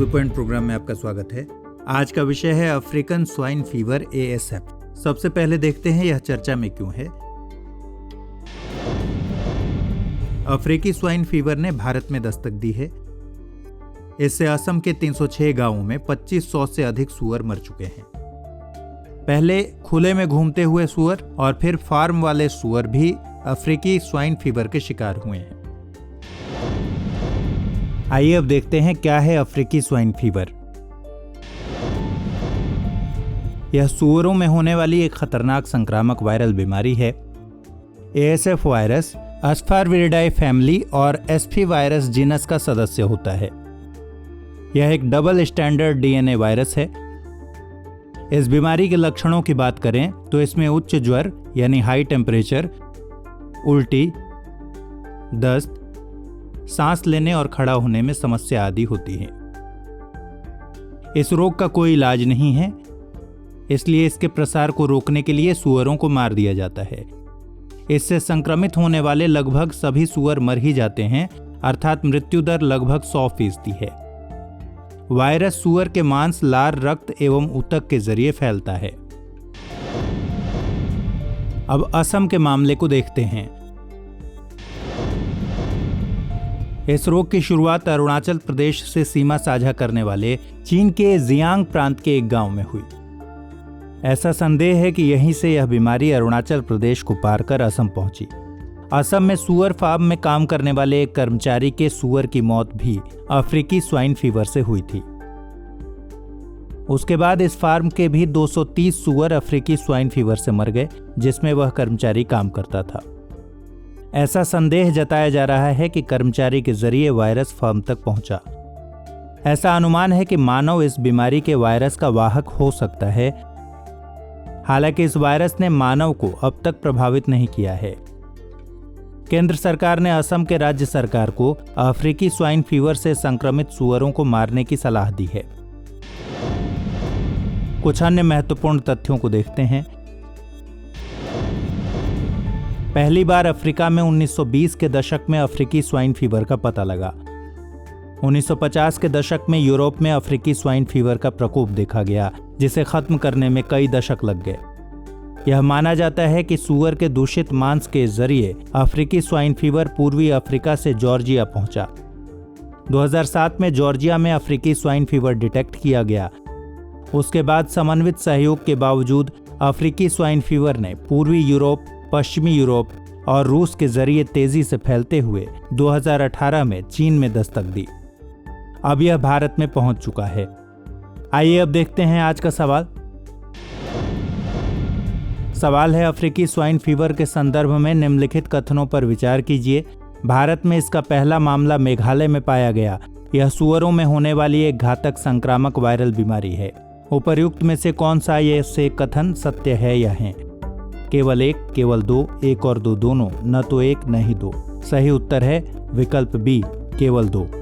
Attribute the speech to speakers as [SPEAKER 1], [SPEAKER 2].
[SPEAKER 1] The point programme में आपका स्वागत है। आज का विषय है अफ्रीकन स्वाइन फीवर ASF। सबसे पहले देखते हैं यह चर्चा में क्यों है। अफ्रीकी स्वाइन फीवर ने भारत में दस्तक दी है। इससे असम के 306 गांवों में 2500 से अधिक सूअर मर चुके हैं। पहले खुले में घूमते हुए सूअर और फिर फार्म वाले सूअर भी अफ्रीकी स्वाइन फीवर के शिकार हुए हैं। आइए अब देखते हैं क्या है अफ्रीकी स्वाइन फीवर। यह सूअरों में होने वाली एक खतरनाक संक्रामक वायरल बीमारी है। ASF वायरस अस्पारविरिडाई फैमिली और SP वायरस जीनस का सदस्य होता है। यह एक डबल स्टैंडर्ड DNA वायरस है। इस बीमारी के लक्षणों की बात करें तो इसमें उच्च ज्वर यानी हाई टेम्परेचर, उल्टी, दस्त, सांस लेने और खड़ा होने में समस्या आदि होती है। इस रोग का कोई इलाज नहीं है, इसलिए इसके प्रसार को रोकने के लिए सूअरों को मार दिया जाता है। इससे संक्रमित होने वाले लगभग सभी सूअर मर ही जाते हैं, अर्थात मृत्यु दर लगभग 100% है। वायरस सूअर के मांस, लार, रक्त एवं ऊतक के जरिए फैलता है। अब असम के मामले को देखते हैं। इस रोग की शुरुआत अरुणाचल प्रदेश से सीमा साझा करने वाले चीन के जियांग प्रांत के एक गांव में हुई। ऐसा संदेह है कि यहीं से यह बीमारी अरुणाचल प्रदेश को पार कर असम पहुंची। असम में सूअर फार्म में काम करने वाले एक कर्मचारी के सूअर की मौत भी अफ्रीकी स्वाइन फीवर से हुई थी। उसके बाद इस फार्म के भी 230 सूअर अफ्रीकी स्वाइन फीवर से मर गए, जिसमें वह कर्मचारी काम करता था। ऐसा संदेह जताया जा रहा है कि कर्मचारी के जरिए वायरस फार्म तक पहुंचा। ऐसा अनुमान है कि मानव इस बीमारी के वायरस का वाहक हो सकता है। हालांकि इस वायरस ने मानव को अब तक प्रभावित नहीं किया है। केंद्र सरकार ने असम के राज्य सरकार को अफ्रीकी स्वाइन फीवर से संक्रमित सूअरों को मारने की सलाह दी है। कुछ अन्य महत्वपूर्ण तथ्यों को देखते हैं। पहली बार अफ्रीका में 1920 के दशक में अफ्रीकी स्वाइन फीवर का पता लगा। 1950 के दशक में यूरोप में अफ्रीकी स्वाइन फीवर का प्रकोप देखा गया, जिसे खत्म करने में कई दशक लग गए। यह माना जाता है कि सूअर के दूषित मांस के जरिए अफ्रीकी स्वाइन फीवर पूर्वी अफ्रीका से जॉर्जिया पहुंचा। 2007 में जॉर्जिया में अफ्रीकी स्वाइन फीवर डिटेक्ट किया गया। उसके बाद समन्वित सहयोग के बावजूद अफ्रीकी स्वाइन फीवर ने पूर्वी यूरोप, पश्चिमी यूरोप और रूस के जरिए तेजी से फैलते हुए 2018 में चीन में दस्तक दी। अब यह भारत में पहुंच चुका है। आइए अब देखते हैं आज का सवाल। सवाल है, अफ्रीकी स्वाइन फीवर के संदर्भ में निम्नलिखित कथनों पर विचार कीजिए। भारत में इसका पहला मामला मेघालय में पाया गया। यह सूअरों में होने वाली एक घातक संक्रामक वायरल बीमारी है। उपर्युक्त में से कौन सा ये से कथन सत्य है या है? केवल एक, केवल दो, एक और दो दोनों, न तो एक न ही दो। सही उत्तर है विकल्प बी, केवल दो।